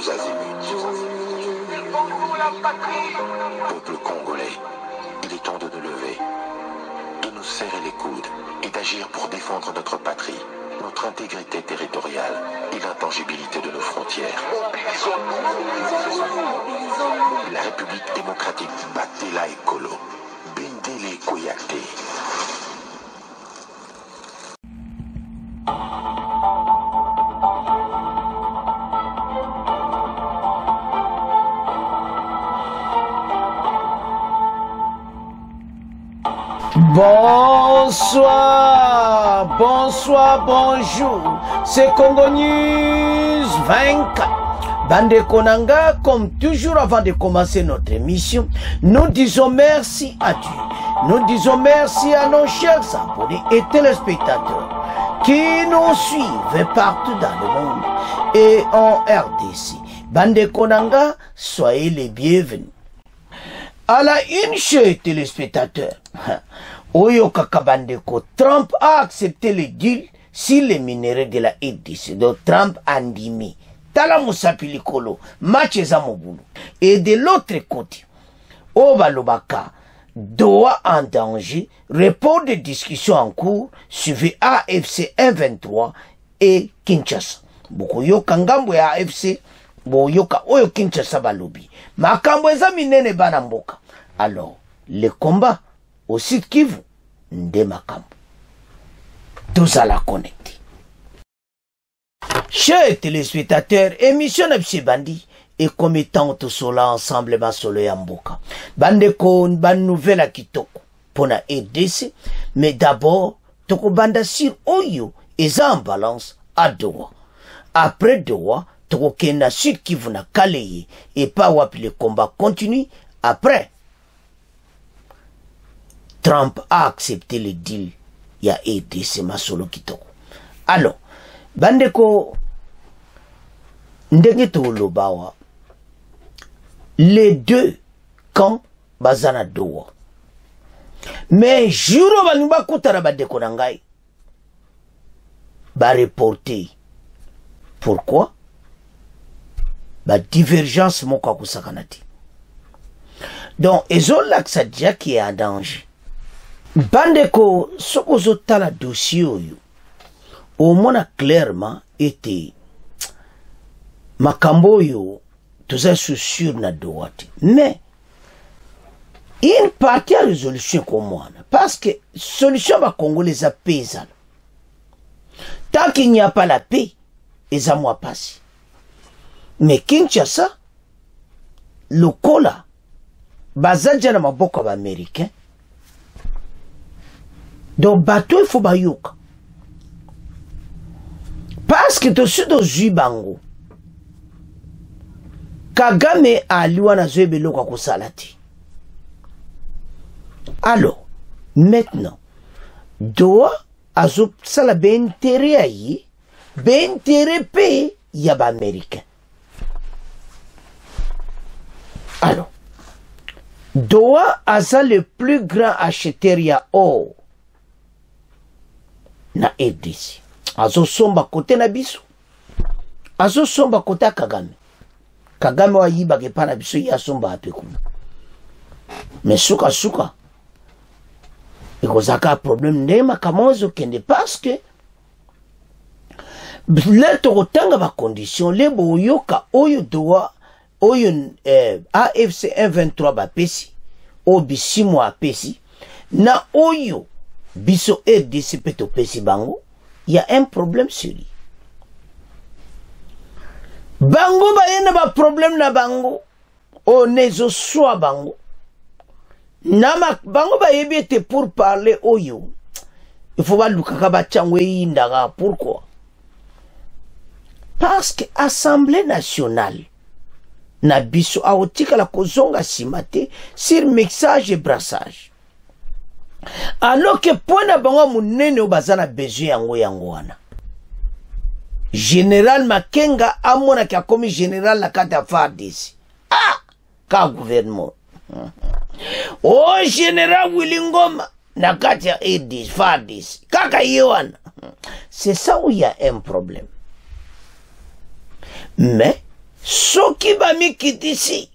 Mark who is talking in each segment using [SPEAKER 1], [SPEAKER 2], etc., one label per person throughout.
[SPEAKER 1] tous azimuts. Peuple congolais, il est temps de nous lever, de nous serrer les coudes et d'agir pour défendre notre patrie, notre intégrité territoriale et l'intangibilité de nos frontières. La République démocratique Batela Ekolo, Bendele Koyate.
[SPEAKER 2] Bonsoir, bonsoir, bonjour, c'est Congo News 24. Bande Konanga, comme toujours avant de commencer notre émission, nous disons merci à Dieu. Nous disons merci à nos chers abonnés et téléspectateurs qui nous suivent partout dans le monde et en RDC. Bande Konanga, soyez les bienvenus. À la une, chers téléspectateurs, Oyo Kakabandeko, Trump a accepté le deal sur les minéraux de la RDC. Donc Trump a dit Tala Moussa Pilikolo, Matcheza Moboulou. Et de l'autre côté, Obalobaka, Doha en danger, report de discussion en cours, suivi AFC 123 et Kinshasa. Boko yoka ngambo ya AFC, bo yoka oyo Kinshasa balobi. Makambo eza minene bana mboka. Alors, le combat au site Kivu, nde makambo. Tous à la connecter. Chers téléspectateurs, émission Napsi Bandi et comme étant tout cela ensemble ma solo yamboka. Bande ko ban nouvelle à Kitoko pour la RDC, mais d'abord toko banda sur Oyo et en balance à Doha. Après Doha, toko kena sud Kivu na Kaleye et pas wapi le combat continue. Après, Trump a accepté le deal. Il y a RDC ma solo Kitoko. Alors, Bandeko, ndenge to lobawa, les deux camps bazana Doha. Mais juro balimba kutara bandeko nangai, ba reporter. Pourquoi? Ba divergence moka kusakanati. Donc, ezolak sa dia qui est en danger. Bandeko, sokozo tala dossier oyo. Au moins clairement été makambo yo tous sûr na doate. Mais une partie à résolution comme moi parce que solution va congolais a paysan. Tant qu'il n'y a pas la paix, les amours passent. Mais Kinshasa le kola bazadja na maboko ba américain. Donc bateau il faut bayoka. Parce que tu suis dans Zubango. Kagame a liwana zwebelo kwa kusalati. Alors, maintenant, Doha a sala bentere ayi, bentere pe yaba américain. Alors, Doha a le plus grand acheteur ya or na RDC. Azo somba kote na biso. Azo somba kote Kagame. Kagame wa yiba kepa na biso ya somba apeku. Mais suka suka. Eko zaka problème nema kamozo kende parce que leto kotanga ba condition lebo yoka oyo Doha oyo AFC 123 ba pesi o bisimu a pesi na oyo biso RDC peto pesi bango. Il y a un problème sur lui. Bango ba yena ba problème na bango. O nezo soa bango. Nama bango ba yebete pour parler oyo. Il faut pas lukaka ba changwe indaga. Pourquoi? Parce que Assemblée nationale na biso aotika la kozonga simate sur mixage et brassage. Alors que point na bango munene obazana besoin yango wana. Général Makenga amona ki akomi général la kata FARDC. Ah! Ka gouvernement. Oh général Wilingoma na kata EDIS FARDC. Kaka yewana. C'est ça où il y a un problème. Mais soki bamikitisi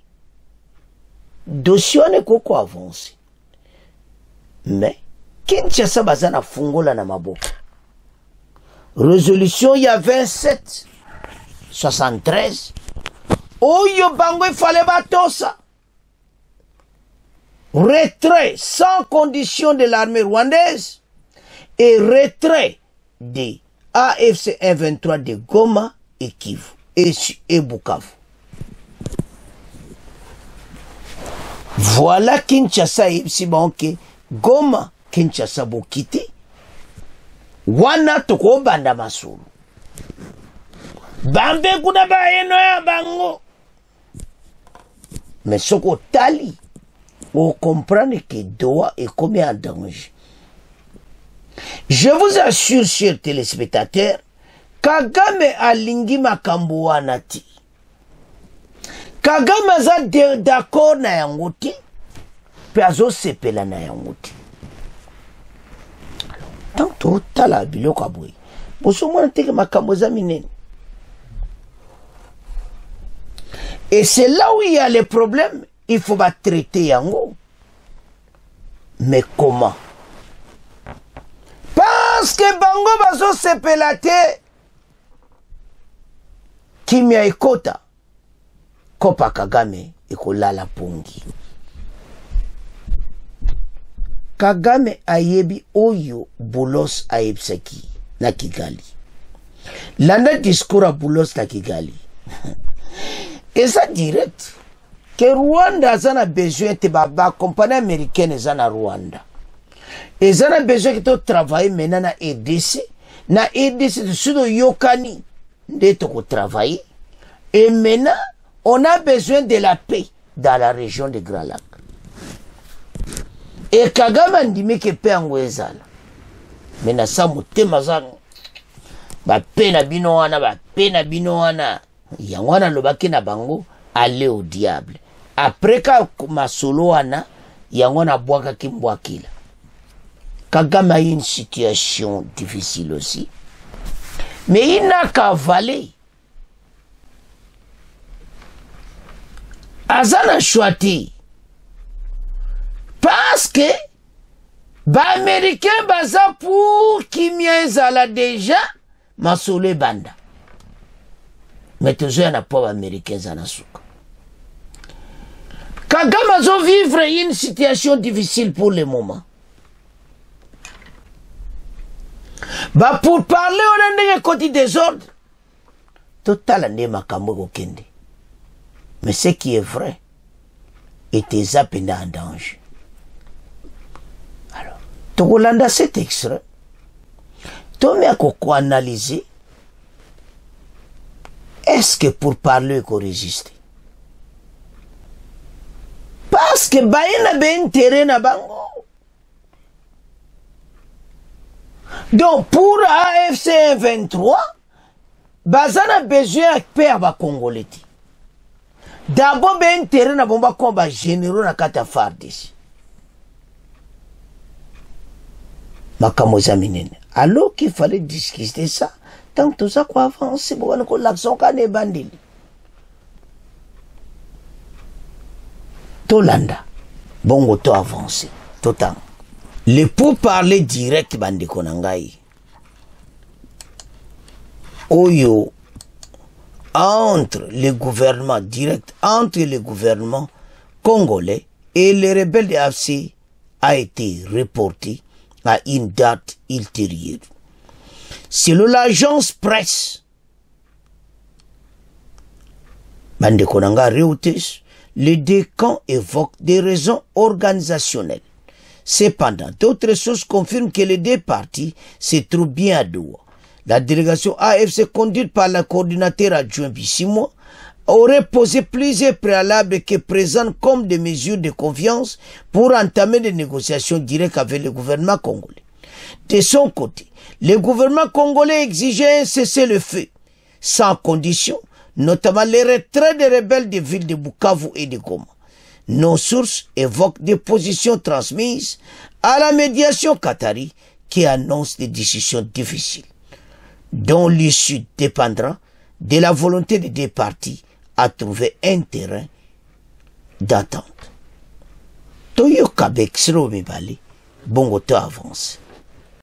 [SPEAKER 2] dossier wana ekoko avance, mais Kinshasa baza na fungola na maboko. Résolution il y a 27 73 oyo bango fallait batosa retrait sans condition de l'armée rwandaise et retrait des AFC 123 de Goma et Kivu et Bukavu. Voilà Kinshasa si banque Goma Kinshasa bokite wana toko banda masulu bambe kuna baeno ya bango, mais soko tali on comprend que Doha est comme en danger. Je vous assure, chers téléspectateurs, Kagame alingi makambo wana ti. Kagame aza d'accord na yango ti, pe azo sepela na yango ti. Tanto tala biloko aboyi. Boso mwana teke makambo za minene. Et c'est là où il y a les problèmes. Il faut pas traiter yango. Mais comment? Parce que bango bazo sepelate kimia ekota kopa Kagame ekolala pongi. Kagame ayebi oyo Bulos ayebsaki na Kigali. Landa discours à Bulos na Kigali. Et ça direct que Rwanda a besoin de la compagnie américaine na Rwanda. Et ça a besoin de travailler maintenant na EDC. Na EDC de sudo yokani de travailler. Et maintenant, on a besoin de la paix dans la région de Grand Lac. Et Kagame dit que paix en Wezala. Maintenant, ça mutema zango. Ba paix na bino wana, ba paix na bino wana. Yangwana lobaki na bango, aller au diable. Après ka masolo wana, yangwana bwaka kimbwakila. Kagame a une situation difficile aussi. Mais il n'a qu'à avaler. Azana choiti. Parce que, ba américain baza pour kimia ezala déjà, masolo banda. Mais toujours il n'y a pas américain zanasuka. Kagame a vivre une situation difficile pour le moment. Bah pour parler on a un côté désordre. Total ane makambo kende. Mais ce qui est vrai était zappena en danger. Alors, Togolanda cet extrait. Tomé à quoi analyser. Est-ce que pour parler qu'on résiste? Parce que baïna ben terrain na bango. Donc pour AFC 23, bazana besoin de paix ba Congolais. D'abord ben terrain na bomba combat généraux na kata fardis. Makamo zaminene. Alors qu'il fallait discuter ça. Tant que tout ça quoi avance, bon l'action qu'on est bandili. Tolanda, bon to avancé, tout temps. Le pour parler direct bandi konangai. Oyo entre le gouvernement direct entre le gouvernement congolais et les rebelles de AFC a été reporté à une date ultérieure. Selon l'agence presse, Bande Konanga Reuters, les deux camps évoquent des raisons organisationnelles. Cependant, d'autres sources confirment que les deux partis se trouvent bien à Doha. La délégation AFC conduite par le coordinateur adjoint Bissimo aurait posé plusieurs préalables qui présentent comme des mesures de confiance pour entamer des négociations directes avec le gouvernement congolais. De son côté, le gouvernement congolais exigeait un cessez-le-feu sans condition, notamment les retraits des rebelles des villes de Bukavu et de Goma. Nos sources évoquent des positions transmises à la médiation qatari qui annonce des décisions difficiles, dont l'issue dépendra de la volonté des deux parties à trouver un terrain d'attente. Toyo Kabek Sromibali, Bongoto avance.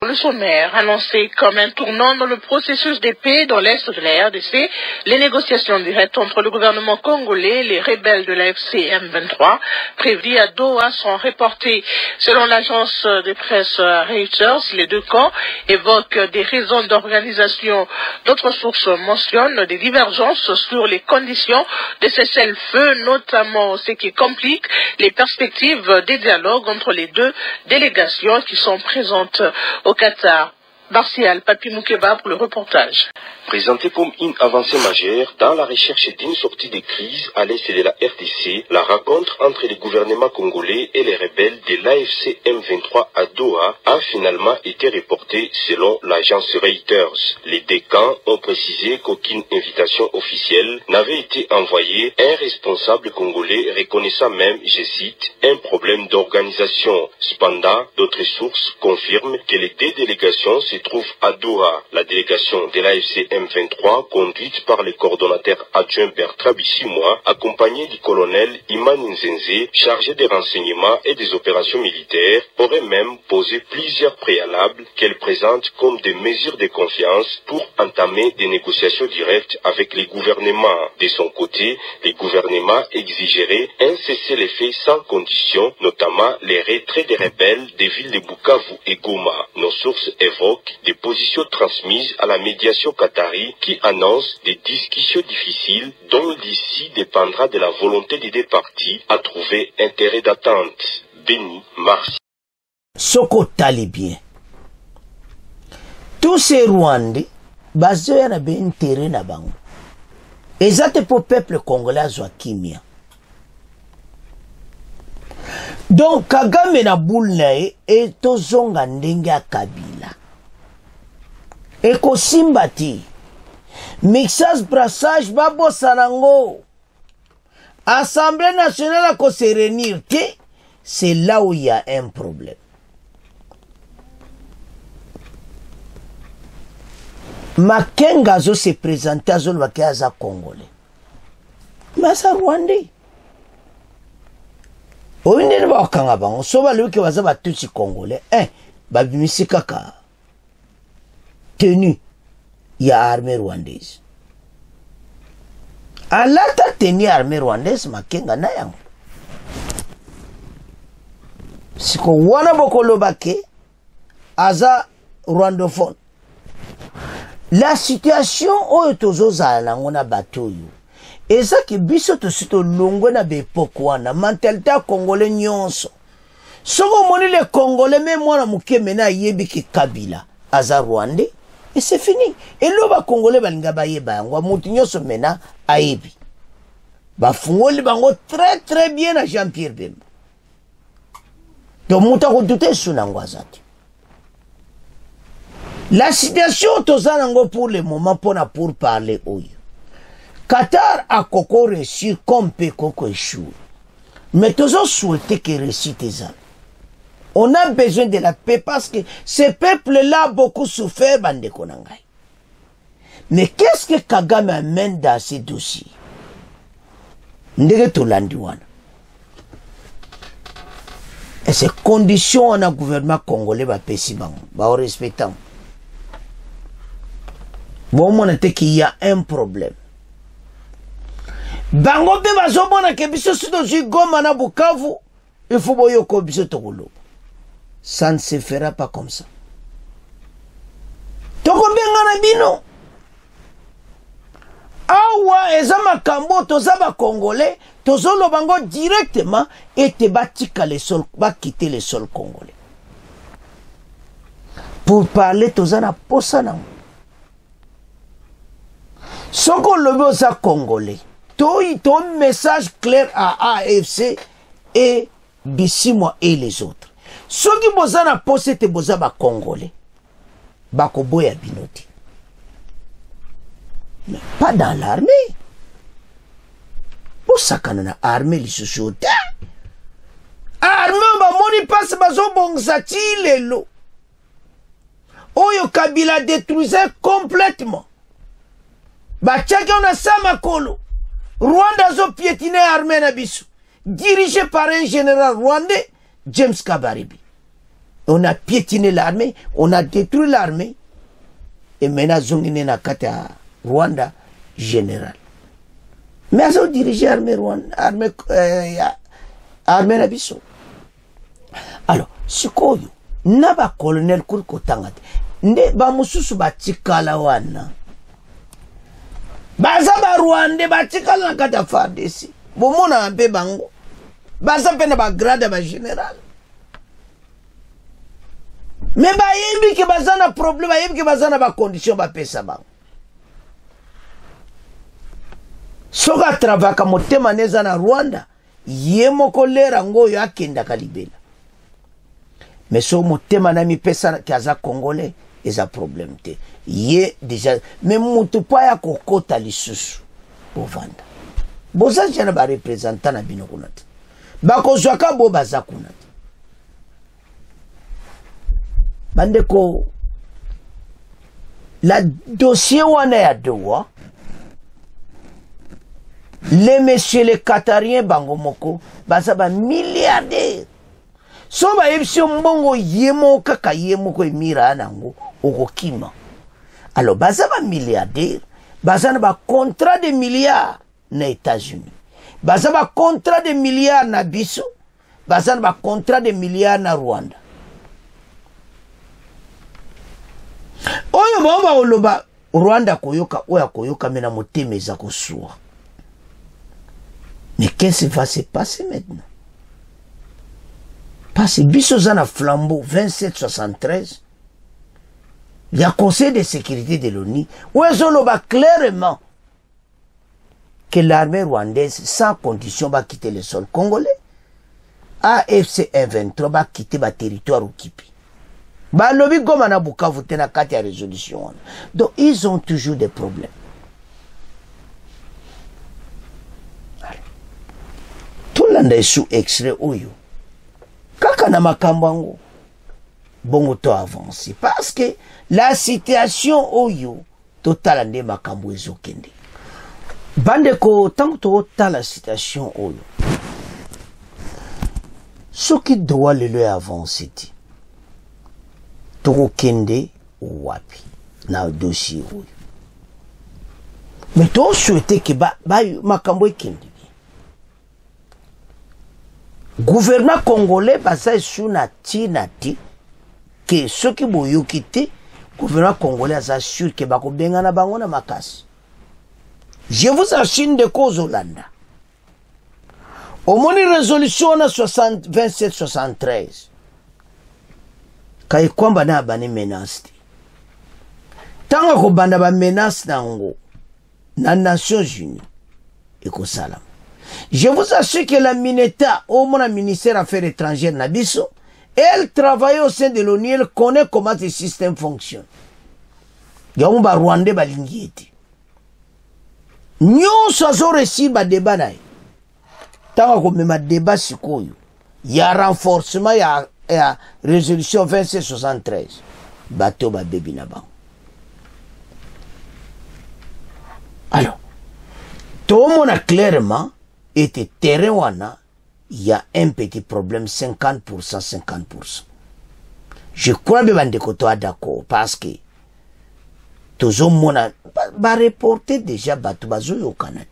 [SPEAKER 3] Le sommaire annoncé comme un tournant dans le processus de paix dans l'est de la RDC, les négociations directes entre le gouvernement congolais et les rebelles de l'AFC M23 prévues à Doha sont reportées. Selon l'agence de presse Reuters, les deux camps évoquent des raisons d'organisation. D'autres sources mentionnent des divergences sur les conditions de cessez-le-feu, notamment ce qui complique les perspectives des dialogues entre les deux délégations qui sont présentes au Qatar. Martial Papi Moukeba pour le reportage.
[SPEAKER 4] Présenté comme une avancée majeure dans la recherche d'une sortie de crise à l'est de la RDC, la rencontre entre les gouvernements congolais et les rebelles de l'AFC M23 à Doha a finalement été reportée selon l'agence Reuters. Les deux camps ont précisé qu'aucune invitation officielle n'avait été envoyée, un responsable congolais reconnaissant même, je cite, un problème d'organisation. Cependant, d'autres sources confirment que les deux délégations se trouvent à Doha. La délégation de l'AFC M23, conduite par le coordonnateur adjoint Bertrand Bissimois, accompagné du colonel Iman Nzenze, chargé des renseignements et des opérations militaires, aurait même posé plusieurs préalables qu'elle présente comme des mesures de confiance pour entamer des négociations directes avec les gouvernements. De son côté, les gouvernements exigeraient un cessez-le-feu sans condition, notamment les retraits des rebelles des villes de Bukavu et Goma. Nos sources évoquent des positions transmises à la médiation qatari qui annonce des discussions difficiles dont l'issue dépendra de la volonté des deux parties à trouver un terrain d'attente. Béni, Marcy.
[SPEAKER 2] Soko talibien. Tous ces Rwandais, basés sur un terrain na bango. Exact pour le peuple congolais à kimia. Donc, Kagame na boule nae et tozonga ndenge ya Kabila. Eko simbati. Mixage brassage babo sarango. Assemblée nationale à se réunir. C'est là où il y a un problème. Makenga zo se présente à zone wakaza congolais. Mais ça Rwandais. Oyine ba okanga bango soba luke baza batusi congolais. Babimisi kaka. Tenue, il y a armée rwandaise. À la tenue armée rwandaise, Makenga na yango. Siko wana bokolo bake, aza rwandophone. La situation oyo tozoza nango na bato yo. Eza ki biso tosito longwe na bepoke wana, mentalité congolais nyonso. Soko moni le congolais même mwana muke mena yebi ki Kabila, aza rwandais. Et c'est fini. Et là, les Congolais balinga bayeba yango mutu nyonso mena ayebi. Ba fungoli bango très bien à Jean-Pierre Bemba. Donc muta ko douter sunango azati. La situation tozanango pour le moment pour parler oyo. Qatar a koko reçu comme pe koko échoué. Mais tozo souhaité que réussite eza. On a besoin de la paix parce que ce peuple-là a beaucoup souffert, bande konangai. Mais qu'est-ce que Kagame amène dans ces dossiers? Ndege tolandi wana. Et ces conditions, on a gouvernement congolais va pesi bango, va au respectant. Bon, on a qu'il y a un problème. Bango be bazomona ke biso sito zi Goma na Bukavu, il faut boyoko biso tokolo. Ça ne se fera pas comme ça. Toko benga na bino. Awa ezama kambo tozaba congolais, tozolo bango directement et te batika le sol, ba quitter le sol congolais. Pour parler tozana posana. Soko lobo za congolais. Ton message clair à AFC et Bissimois et les autres. Ceux qui boza na posé te boza ba congolais. Bako boya binoti. Mais pas dans l'armée. Pour ça qu'on a armé les sociétés. Armé ba moni passe bazo bongzati lelo. Oyo Kabila détruisait complètement. Ba tchaki on a sama kolo. Rwanda zo piétiné armée na biso. Dirigé par un général rwandais, James Kabaribi. On a piétiné l'armée, on a détruit l'armée. Et maintenant, zongine na kata Rwanda général. Mais ils ont dirigé l'armée Rwanda, armée na biso. Alors, sikoyo, naba colonel kurko tangate. Nde ba mususu ba tikala wana. Baza ba Rwanda ba tikala na kata FARDC. Bomona ampe bango. Baza pena ba grade ba général. Mais ba yebi ke baza na problème, ba yebi ke baza na ba condition ba pesa bango. Soka travaka motema neza na Rwanda, yemo kolera ngoyo akenda kalibela. Mais so motema na mi pesa kaza congolais, eza problème te. Ye déjà, mais mutu pa ya kokota lisusu bovanda. Boza jana ba représentant na bino kunata. Bako zwaka bo baza kunata. Bandeko, la dossier wana ya doa, les messieurs les Qatariens bangomoko, baza ba milliardaires. So ba yebisio mbongo yemo kaka yemo ko emira nango okokima. Alors baza ba milliardaires, baza na ba contrat de milliards na États-Unis. Baza ba contrat de milliards na biso, baza na ba contrat de milliards na Rwanda. Oyo baba oloba Rwanda koyoka oya koyoka mena motema eza kosuwa. Mais qu'est-ce qui va se passer maintenant? Parce que biso zana flambeau 2773, il y a Conseil de sécurité de l'ONU où ils ont clairement que l'armée rwandaise sans condition va quitter le sol congolais. AFC M23 va quitter le territoire occupé. Ba lobi goma na Bukavu tena kati ya résolution. Donc ils ont toujours des problèmes. Tout le monde est sous extrait oyo. Kaka na makambango bongo to avancer parce que la situation oyo total ande makambo ezokende. Bande ko tango to la situation oyo. Ce qui doit le avancer ti. Toko kende wapi na dossier oyo. Mais to souhaiter que ba makambo ekende. Gouvernement congolais basa sous nati que ceux qui boyo quitté gouvernement congolais assure que bako bengana bango na makasi. Je vous assure de cause Hollanda. Au moins une résolution na 2773. Kay kwamba na bani menace. Tanga ko banda ba menace nango na Nations Unies eko salam. Je vous assure que la Mineta, au moins la ministère des Affaires étrangères Nabiso, elle travaille au sein de l'ONU, elle connaît comment ce système fonctionne. Yaumba Rwanda balingieti. Nyon sozo réussi ba débat nae. Tanga ko mema débat sikoyo. Ya renforcement ya résolution 2773. Bateau ba bebi na bango. Alors, tout le monde a clairement été terrain wana, il y a un petit problème 50%, 50%. Je crois que Bandeko toi d'accord parce que tout le monde a reporté déjà Batou Bazou au Canada.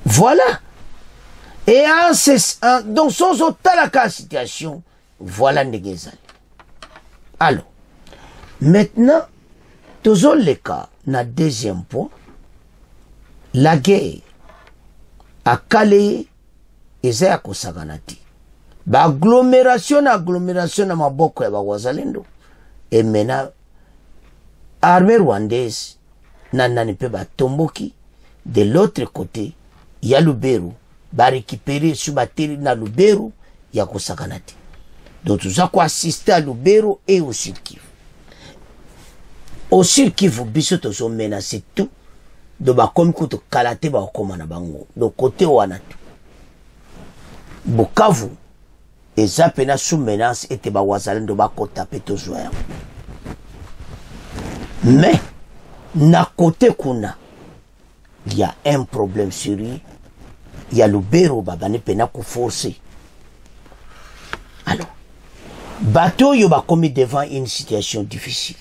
[SPEAKER 2] Voilà. Et donc, sans autant la situation, voilà Ndegezali. Alors, maintenant, tous les cas, na deuxième point, la guerre a calé eza ya kosaganati. Ba agglomération na maboko ya wazalendo. Et maintenant, armée rwandaise nani pe ba tomboki. De l'autre côté, il y a Lubero. Ba récupérer sur bateri na Lubero ya kosaganati. Donc tout ça quoi assister à Lubero et au Sud Kivu. Au Sud Kivu, biso tozo menacé tout. De ba comme kuto kalate ba okoma na bango. Do côté wana. Bukavu eza pena sous menace ete ba wazalendo ba kota peto zoya. Mais na côté kuna il y a un problème sérieux. Il y a le béro, babane pena ko forcer. Alors, bateau yo ba commis devant une situation difficile.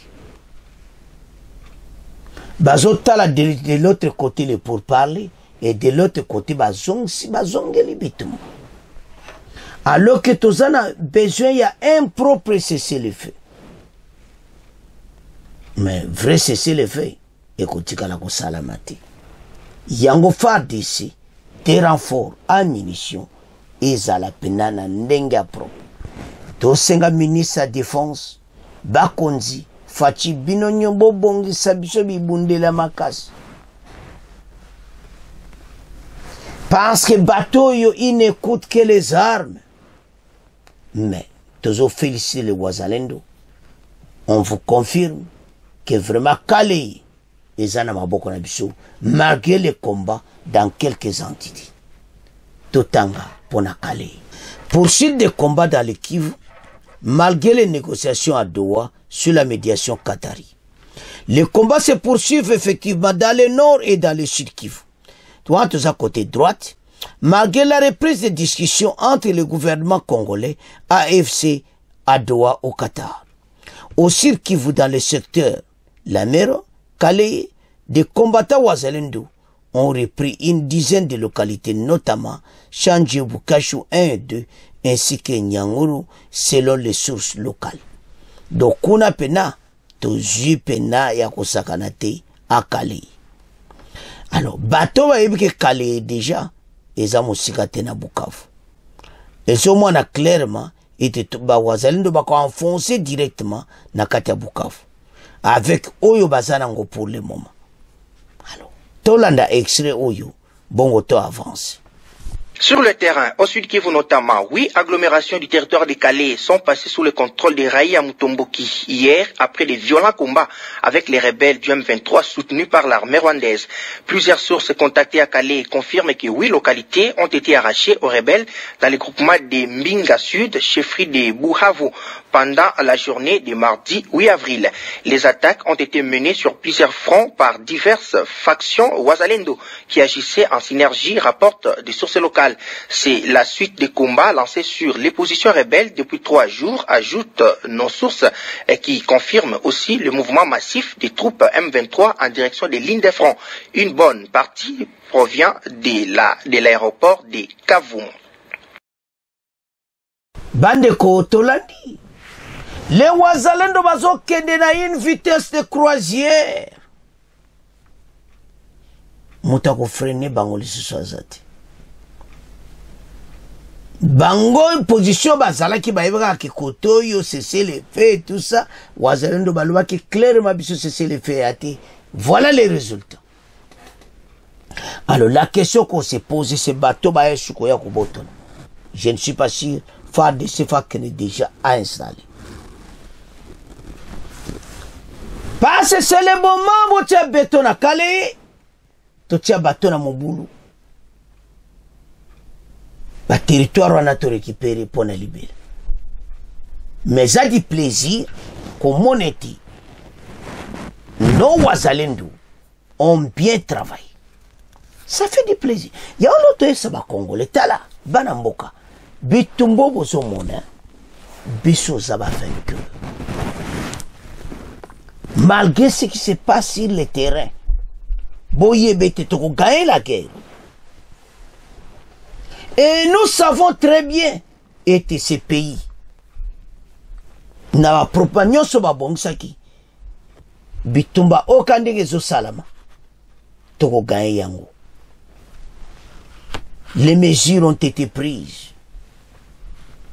[SPEAKER 2] Bazotala de l'autre côté le pour parler et de l'autre côté bazong les bitum. Alors que tous a besoin, il y a un propre cessez-le-feu. Mais vrai cessez-le-feu, écoutez quand la salamati. Yango far d'ici, des renforts en munitions, et à la penana n'enga propre. Tosenga ministre de la Défense, Bakonzi, Fachi Binonyo Bobongi Sabiso Bibunde la Makas. Parce que bateau, il n'écoute que les armes. Mais, toujours féliciter les Ouazalendo. On vous confirme que vraiment Calais, les Anamaboko Nabiso, malgré les combats dans quelques entités. Totanga, Pona Calais. Poursuite des combats dans le Kivu, malgré les négociations à Doha sur la médiation qatari. Les combats se poursuivent effectivement dans le nord et dans le sud Kivu. Toi, tous à côté droite, malgré la reprise des discussions entre le gouvernement congolais, AFC, à Doha au Qatar. Au sud Kivu dans le secteur Lamero, Calais, des combattants Ouazalendo ont repris une dizaine de localités, notamment Changi, Bukashu 1 et 2, ainsi que Nyanguru, selon les sources locales. Donc, on a pena, tozu pena ya kosakanate à Calais. Alors, bateau va que Calais déjà, ils ont aussi na Bukavu. Et ce moment a clairement été Wazalendo bako enfoncé directement na Katia Bukavu. Avec Oyo Bazanango pour le moment. Alors, Tolanda extrait Oyo, bon auto avance.
[SPEAKER 5] Sur le terrain, au sud Kivu notamment, 8 agglomérations du territoire de Calais sont passées sous le contrôle des Raïa Mutomboki hier après des violents combats avec les rebelles du M23 soutenus par l'armée rwandaise. Plusieurs sources contactées à Calais confirment que 8 localités ont été arrachées aux rebelles dans le groupement des Mbinga Sud, chefferie de Buhavu, pendant la journée du mardi 8 avril. Les attaques ont été menées sur plusieurs fronts par diverses factions Ouazalendo qui agissaient en synergie, rapportent des sources locales. C'est la suite des combats lancés sur les positions rebelles depuis 3 jours, ajoutent nos sources, qui confirment aussi le mouvement massif des troupes M23 en direction des lignes de front. Une bonne partie provient de l'aéroport de Kavumu.
[SPEAKER 2] Bandeko Tolandi, les Ouazalendo bazo kende na une vitesse de croisière. Moutako freine bango lisusu azati. Bango position bazala ki baïbra ki koto yo cesser les faits tout ça Ouazalendo baloba ki clairement biso cesser les faits ate. Voilà les résultats. Alors la question qu'on s'est posée c'est bateau ba sukoya ko boton. Je ne suis pas sûr Far de Sefa qui est déjà installé. Parce que c'est le moment où tu as béton à Calais, tu as béton à Moboulou. Le territoire on a tout récupéré pour nous libérer. Mais ça dit plaisir comme on était. Nos Ouazalendo ont bien travaillé. Ça fait du plaisir. Il y a un autre ça va Congolais, Tala, Banamboka, Bitumbo Bozomona, Bisso Zaba vainqueur. Malgré ce qui se passe sur le terrain, Boye Bete Toko gagner la guerre. Et nous savons très bien que ces pays n'a pas de soba bongsaki bitumba okandege zo salama toko gagner yango. Les mesures ont été prises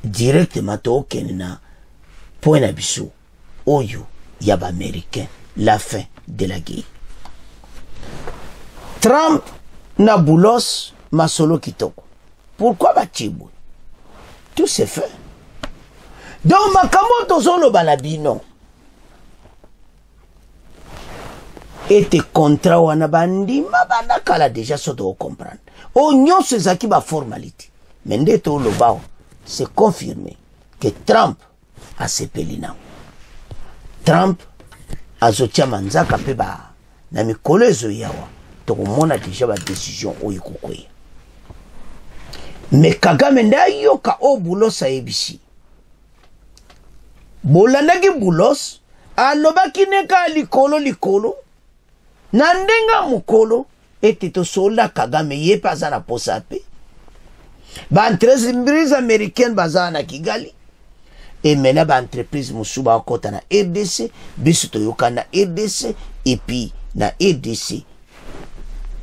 [SPEAKER 2] directement to kenna point abiso oyo yaba américain la fin de la guerre. Trump na boulos masolo kitoko. Pourquoi Batibou? Tout s'est fait. Donc, Makamoto Zolo Balabino était contrat ou anabandi, ma kala déjà ça doit comprendre. Oignon se zaki ba formalité. Mais ndeto lo bao, c'est confirmé que Trump a ses pélinans. Trump a zotia manzaka peba na mikolo ezo yawa tokomona déjà ba décision oyo kokoya. Mais Kagame nda yoka o bulos ayebisi. Bolandaki bulos alobaki neka likolo na ndenga mukolo ete tosola Kagame ye paza na posa pe. Ba entreprise américaine baza na Kigali. Et maintenant ba entreprise musuba okota na RDC, biso toyoka na RDC et puis na RDC.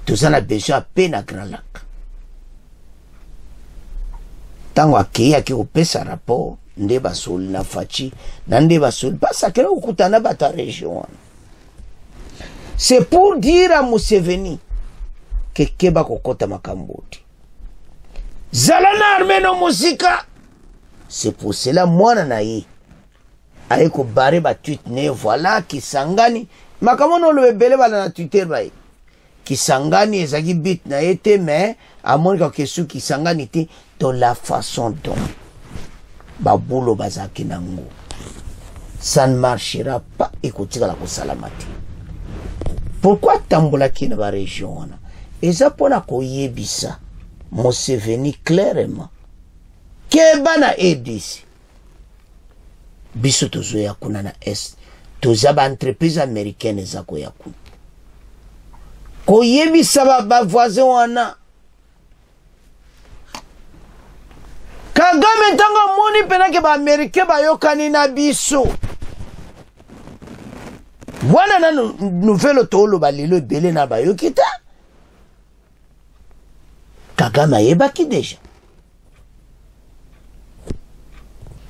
[SPEAKER 2] Tous en a besoin pe na Grand Lac. Tango akeya ki opesa rapport nde basoli na fachi na nde basoli pasa kera ukutana bata région. C'est pour dire à Museveni que keba kokota makamboti. Zalana armeno musika. C'est pour cela mwana na ye aiko bare ba tweet ne voilà kisangani makamono le bele bala na Twitter ba kisangani ezaki bit na ete mais amonika kesu kisangani te de la façon dont babulo bazaki nango ça ne marchera pas ekotika la kosalamati. Pourquoi tambola ki na ba région wana eza pona koyebisa Museveni clairement Keba na ADC biso tozo ya kuna na est toza ba entreprise américaine zako ya kuna koyebisa ba voisin wana Kagame tanga moni penake ba américain ba yokani na biso wana na nouvelle tolo ba lelo belé na ba yokita Kagame yebaki déjà.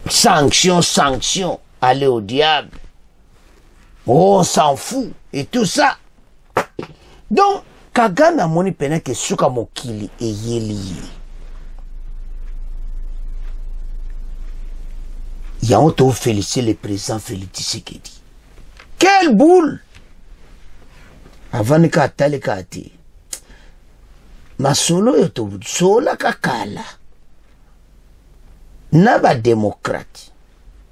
[SPEAKER 2] Sanction, aller au diable. Oh, on s'en fout. Et tout ça. Donc, Kagame a moni pena ke suka mokili e yeli. Ya on te félicite le président Félix Tshisekedi. Quelle boule! Avant de katale kati. Masolo yoto sola kakala. Naba démocrate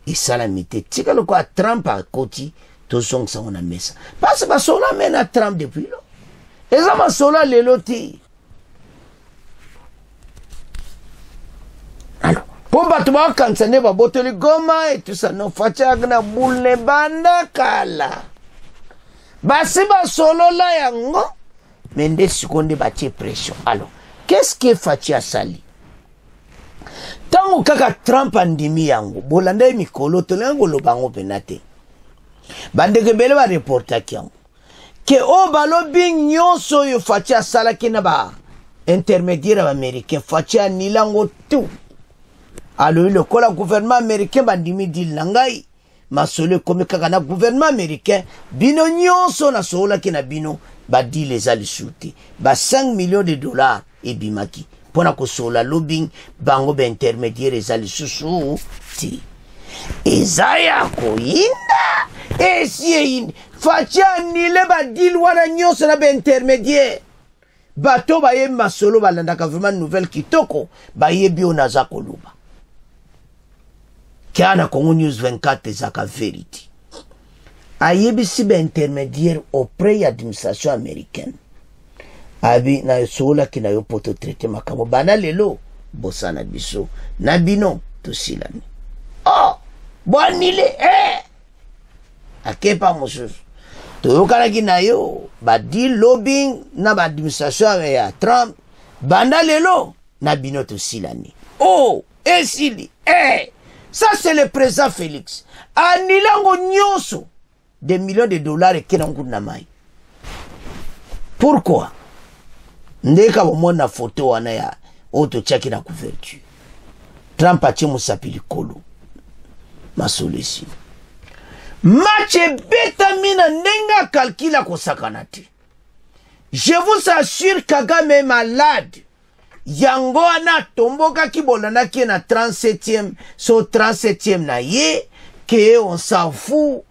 [SPEAKER 2] et salamité tika loko a Trump a koti to song sa on a mesa parce que sola mena Trump depuis là et ça ma sola leloti alors pour battre ba kansane ba boteli goma et tout ça non facha na boule banda kala basi ba solo la yango mende seconde ba pression. Alors qu'est-ce que Fatia sali tango kaka Trump andimi yango bolanda mikolo tolengo lobango penate bandeke bele ba reporter kiango ke o balobi nyonso yo Fatia sala kina ba intermédiaire américain Fatia nilango tout. Alors le kola gouvernement américain bandimi dil nangai masole comme kaka na gouvernement américain bino nyonso na sola kina bino ba di les alisuti ba 5 millions de dollars et bimaki pona ko sola lobbying bango be intermédiaire ezali susu ti ezaya ko inda esi Fatia nile ba deal wana nyonso na be intermédiaire bato ba ye masolo balanda ka vraiment nouvelle kitoko ba ye bio na za koluba kana Congo News 24 zaka vérité ayebisi be intermédiaire auprès de l'administration américaine abi na sola kina yo poto traité makamo bana lelo bosana biso na bino to silani oh bonile akepa mosusu to yokala kina yo ba di lobbying na ba administration ya Trump bana lelo na bino to silani oh esili ça c'est le président Félix anilango nyonso des millions de dollars et kenangu na mai. Pourquoi? Ndeka bomona photo wana ya auto chaki na couverture. Trump a timu sapili kolo. Masolesi. Matche beta mina nenga kalkila kosakanati. Je vous assure Kagame est malade. Yango ana tomboka kibolana ki na 37e, so 37e na ye, que on s'en fout.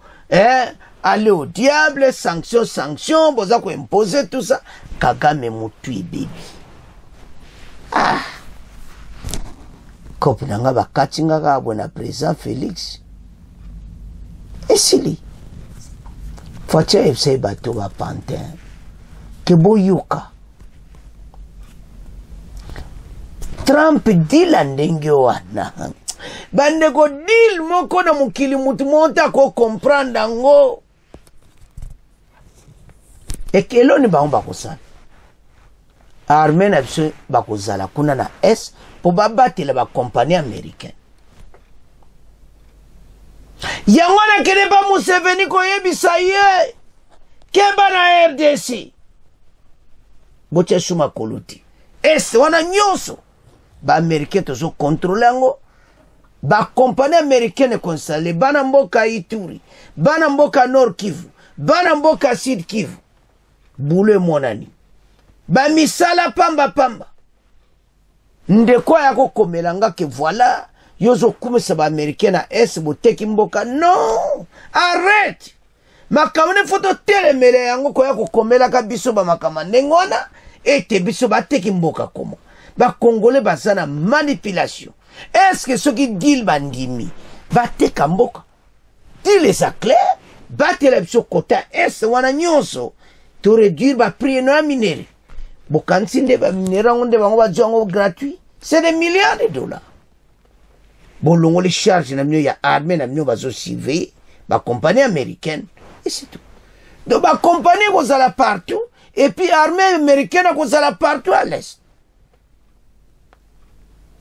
[SPEAKER 2] Aller au diable, sanction, boza ko imposer tout ça. Kagame mutui baby. Kopi nanga bakatinga ka bona président Félix. Esili. Fatia epse bato ba pantin. ke boyoka Trump dila ndenge wana bandeko deal moko na mokili mutu monta ko comprendre ngo ekeloni bango bakosala armée na biso bakozala kuna na est po babatela bakompagnie américaine yango nakende ba Museveni koyebisa ye keba na RDC boche suma koluti est wana nyonso ba-américain tozo contrôle yango bakompagnie américaine konsale bana mboka Ituri bana mboka Nord Kivu bana mboka Sud Kivu bule monani bamisala pamba ndeko ya kokomelanga ke voilà yozo kumisa ba-américain na est boteki mboka non arrête makamane foto telemele yango koya kokomela ka biso ba makama ndengona ete biso bateki mboka komo ba congolais bazana manipulation est-ce que ceux qui disent bandimi bateka mboka il les a clair batela biso kota est wana nyonso to réduire ba prix no minéraux bokansi nde ba minéraux nde bango ba jongo gratuit c'est des milliards de dollars bolongo les charges na mio ya armée na mio bazo surveiller ba compagnie américaine et c'est tout donc ba compagnie kozala partout et puis armée américaine kozala partout à l'est.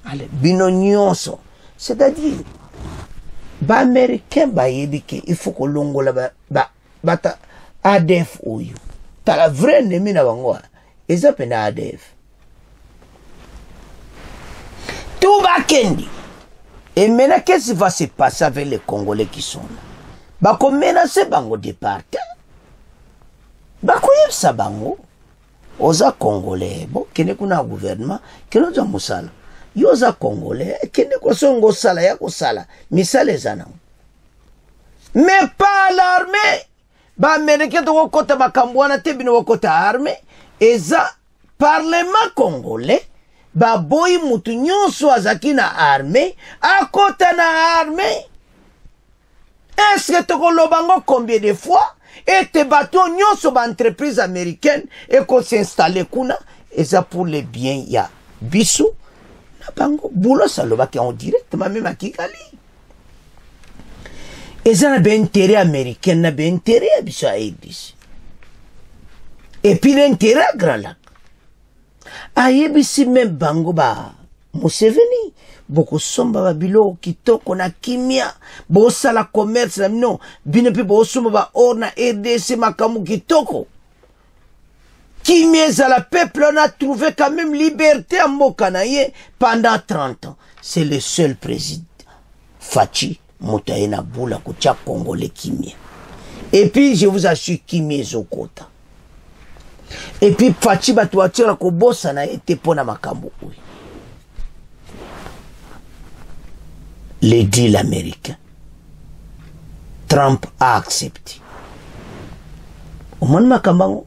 [SPEAKER 2] Allez, bino nyonso c'est-à-dire ba américain ba yebike il faut que longola bata ADF oyo tala vrai ennemi na bango eza pena ADF tout va kendi. Et maintenant qu'est-ce qui va se passer avec les Congolais qui sont là bako menacer bango départ bako yebisa bango oza Congolais bon kene kuna gouvernement kene za musala yoza Congolais kende ko songo sala ya ko sala misale zana mais pas l'armée ba américain to kota bakambwana te bino kota armée eza parlement congolais ba boy mutu nyonso azaki na armée akota na armée. Est-ce que tu as combien de fois et tes bateaux nyonso ba entreprise américaine et qu'on s'installe kuna et ça pour les biens ya bisu bango boulot saloba qui en direct même à Kigali et ça n'a bien intérêt américain n'a bien intérêt à biso aibisi et puis l'intérêt à Grand Lac aibisi même bango ba Museveni boko somba ba bilo kitoko na kimia bo sala commerce na mino bine pe bo somba ba or na RDC makamu kitoko Kimia la peuple on a trouvé quand même liberté à Mokanaye pendant 30 ans. C'est le seul président. Fachi Moutaena Boula Koucha Congolais Kimia. Et puis je vous assure Kimia Zokota. Et puis Fachi Batouatira Kobosa na été pona makambo. Les deals américains. Trump a accepté. Au moins makambango.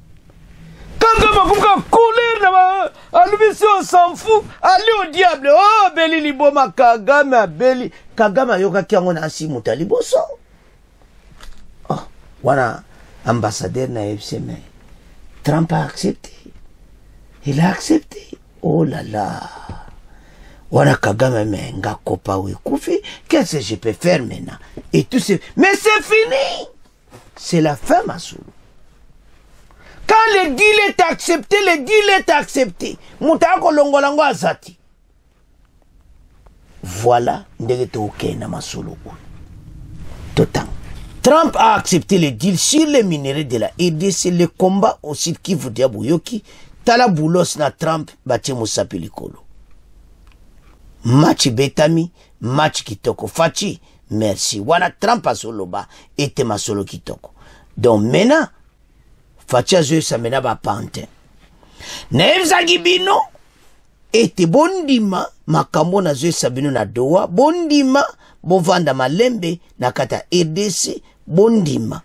[SPEAKER 2] Kagama kuka colère na alubisi on s'en fout allez au diable oh beli liboma Kagame beli Kagame yoka kiango na asi mutali boso oh wana ambassadeur na FCM Trump a accepté il a accepté oh là là wana Kagame menga kopa we kufi qu'est-ce que je peux faire maintenant et tout c'est mais c'est fini c'est la fin Masulu. Quand le deal est accepté, le deal est accepté. Moutako longolango azati. Voilà, ndegete ok na masolo. Total. Trump a accepté le deal sur les minéraux de la RDC, le combat aussi qui vous dit Bouyoki, tala boulos na Trump bache musapi likolo. Match betami, match kitoko. Fachi, merci. Wana Trump a solo ba, ete masolo kitoko. Donc maintenant, Fatia Zoe Samena ba pante. Nevza Gibino ete bondima makambo na Zoe Sabino na doa bondima bovanda malembe na kata RDC bondima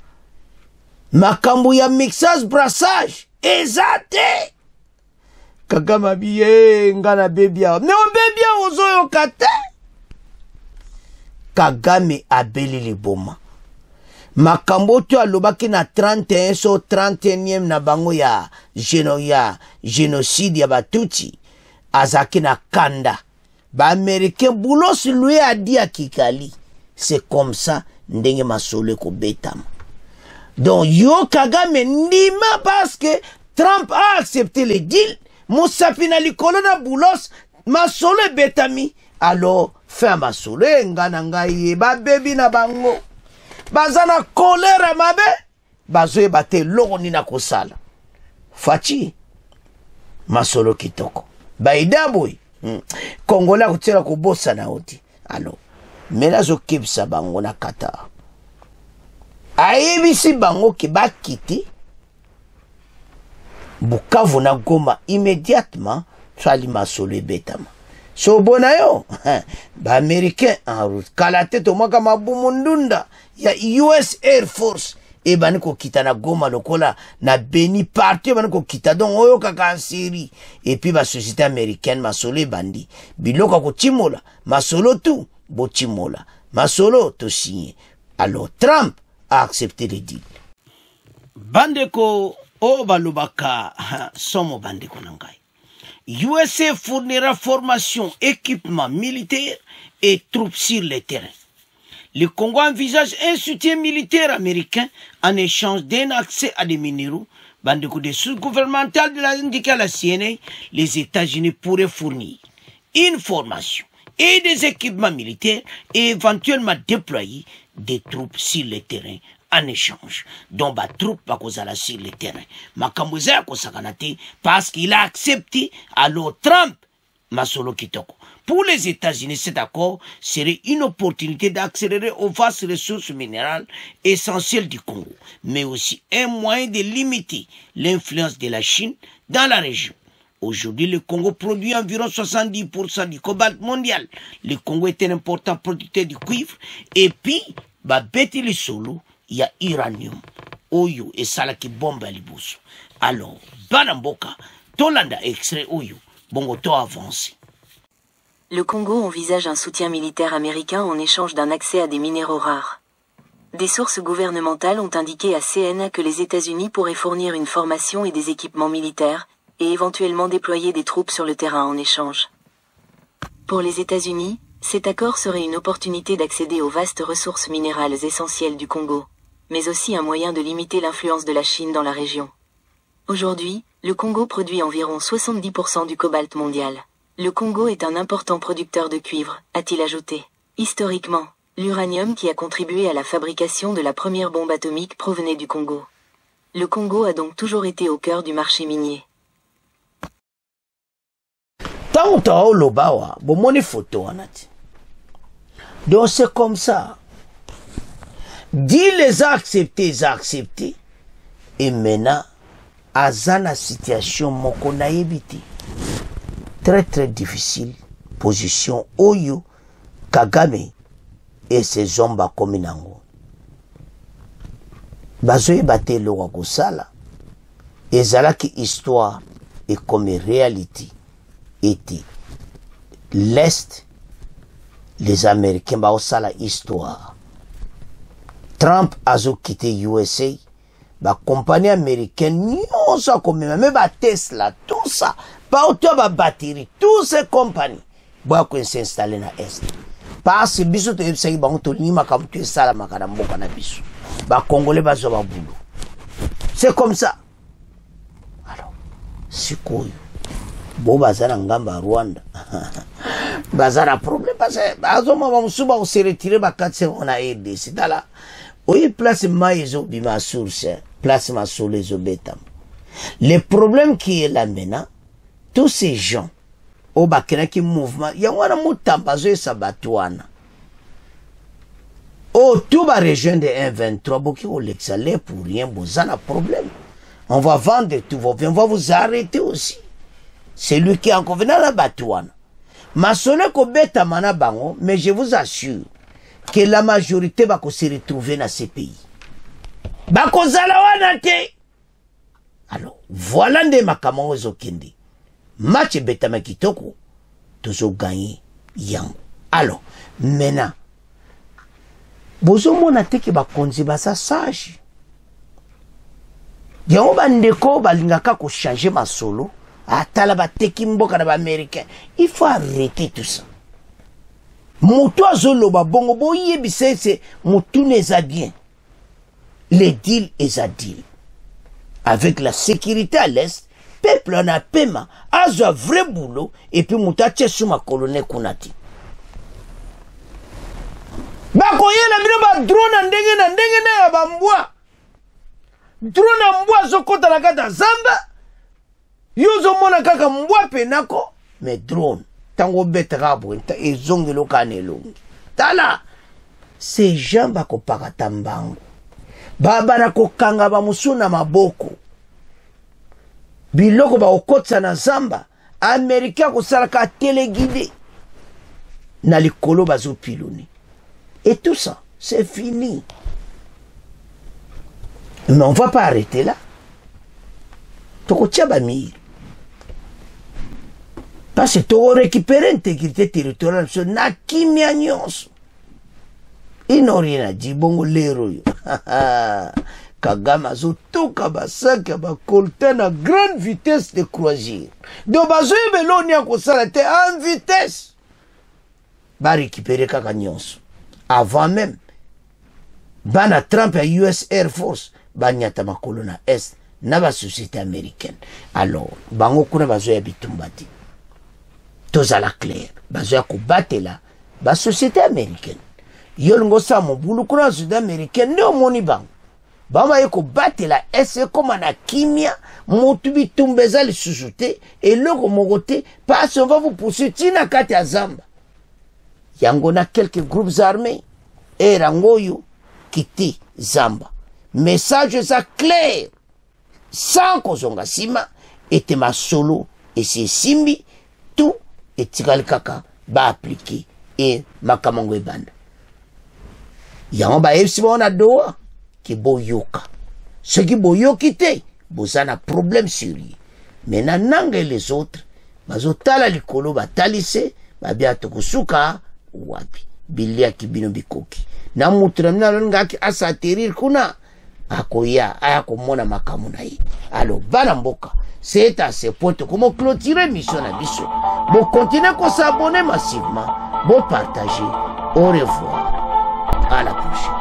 [SPEAKER 2] makambo ya mixage brassage ezate Kagama biye ngana bebia me on bebia ozoyo kate Kagame abeli liboma makambo to alobaki na 31 so 31e na bango ya génocide ya Batutsi azaki na kanda ba américain bulosi lui a dit à Kikali c'est comme ça ndenge masolo ko betama. Donc yo Kagame ndima parce que Trump a accepté le deal musapina likolo na bulos masolo betami alors fin masolo ngana ngai ba bebi na bango bazana kolera mabe bazoe bate loko nina kosala fachi masolo kitoko baidaboi kongola kutela kubosa na oti alors mena zo kebisa bango na Qatar ayebisi bango ki bakiti Bukavu na Goma immédiatement sali masolo betama so bona yo ba américain en route kalate to maka mabumundunda ya US Air Force e bani ko kita na Goma lokola na Beni parti bani ko kita donc oyo kaka en Syrie et puis ba société américaine masolo bandi biloka ko timola masolo tout bo timola masolo to signé. Alors Trump a accepté le deal. Bandeko o balubaka somo bandeko nangai. USA fournira formation, équipement militaire et troupes sur le terrain. Le Congo envisage un soutien militaire américain en échange d'un accès à des minéraux. Bandeko des sources gouvernementales de l'indiqué à la CNA, les États-Unis pourraient fournir une formation et des équipements militaires et éventuellement déployer des troupes sur le terrain en échange. Donc, ma troupe va causer sur le terrain. Ma kamouza kosakanate parce qu'il a accepté alors Trump masolo kitoko. Pour les États-Unis, cet accord serait une opportunité d'accélérer aux vastes ressources minérales essentielles du Congo, mais aussi un moyen de limiter l'influence de la Chine dans la région. Aujourd'hui, le Congo produit environ 70% du cobalt mondial. Le Congo est un important producteur du cuivre. Et puis, beti le solo, il y a uranium. Oyo et salaki bomba libusu. Alors, Banamboka, Tolanda extrait Oyo, bongo to avancé.
[SPEAKER 6] Le Congo envisage un soutien militaire américain en échange d'un accès à des minéraux rares. Des sources gouvernementales ont indiqué à CNA que les États-Unis pourraient fournir une formation et des équipements militaires, et éventuellement déployer des troupes sur le terrain en échange. Pour les États-Unis, cet accord serait une opportunité d'accéder aux vastes ressources minérales essentielles du Congo, mais aussi un moyen de limiter l'influence de la Chine dans la région. Aujourd'hui, le Congo produit environ 70% du cobalt mondial. Le Congo est un important producteur de cuivre, a-t-il ajouté. Historiquement, l'uranium qui a contribué à la fabrication de la première bombe atomique provenait du Congo. Le Congo a donc toujours été au cœur du marché minier.
[SPEAKER 2] Tant lobawa, bon mon photo anati. Donc c'est comme ça. Dit les a accepté. Et maintenant, azana situation mokona ebiti. Très très difficile. Position Oyo, Kagame et ses hommes bakominango. Bazoe bate lo wakosala. Ezalaki histoire et comme réalité. Était l'Est, les Américains ba osala histoire. Trump a quitté USA, ba compagnie américaine, non ça comme même ba Tesla, tout ça, pas autant ba batterie, toutes ces compagnies, ba ko s'installer na Est. Parce que biso to yebisa ba to ni makam to sala makana mboka na biso. Ba Congolais ba zo ba boulot. C'est comme ça. Alors, c'est quoi? Bo bazana ngamba Rwanda bazana problème parce que bazoma ba musuba o se retirer ba 4 on a aidé c'est là oyi place maïzo bima source place ma solezo betam. Le problème qui est là maintenant, tous ces gens au bakena qui mouvement ya wana mutamba zo sabatwana oh tout ba région de 123 boki o l'exaler pour rien bozana problème, on va vendre tout, on va vous arrêter aussi. C'est lui qui est encore venu à la batouane. Ma sonne ko beta mana bango, mais je vous assure que la majorité va se retrouver dans ces pays. Bako zalawana te. Alors, voilà des makamon zokindi. Match beta makitoko, toujours gagné yango. Alors, maintenant, bozomona te ke bakonzi baza sage yango bandeko balingaka kochange masolo atala bateki mboka na baaméricain. Il faut arrêter tout ça. Moto azoloba bongo boyebisa ese motune eza bien. Les deals eza deal. Avec la sécurité à l'est, peuple en a paiement, a un vrai boulot, et puis moutache sous ma colonne kunati. Bakoyela bino ba drone ndenge na ya bambwa. Drone mbwa zokota la kata zamba. Yozo mona kaka mbwa penako, mais drone tango betaka bwenta ezongelo kanelongi. Tala ces gens bako pakata mbango. Baba na kokanga ba musuna maboko. Biloko ba okotsa na zamba, Amerika ko salaka téléguidé. Na likolo bazo piloni. Et tout ça, c'est fini. Mais on va pas arrêter là. Toko tchabami. Parce que tu récupérer l'intégrité territoriale, c'est na kimia nyonso. Ils n'ont rien à dire, bongo lero yo. Kagame azotoka basaka bakolta na grande vitesse de croisière. Donc bazoye beloni ya kosala te en vitesse. Ba récupérer kaka nyonso. Avant même, bana Trump à US Air Force, banyata makolo na Est, na ba société américaine. Alors, bango kuna bazoya bitumbati. Tozala clair, bazoya kobatela ba société américaine. Yolngo sa mobulu kuna société américaine ne omoni bango. Bama yeko batela ese koma na kimia, motu bitumbeza li susute, et loko mogote, parce on va vous pousser tina kati ya zamba. Yango na quelques groupes armés, et rangoyo kiti zamba. Message ça clair, sans kozonga sima, et ma solo, et c'est simbi, tout, et tikal kaka, ba appliqué, et makamango banda. Yango ba efsi ba on a doa, ki boyoka. Ce qui boyoki te, bozana problème sur lui. Mais nananga les autres, bazotala likolo batalise, babiato kusuka, wapi bilia kibino bikoki na mutra mna ngaki asaterir kuna akoya aya komona makamu na yi. Alors bana mboka c'est à ce point comment clôturer mission na biso bon continuer ko s'abonner massivement bon partager au revoir à la prochaine.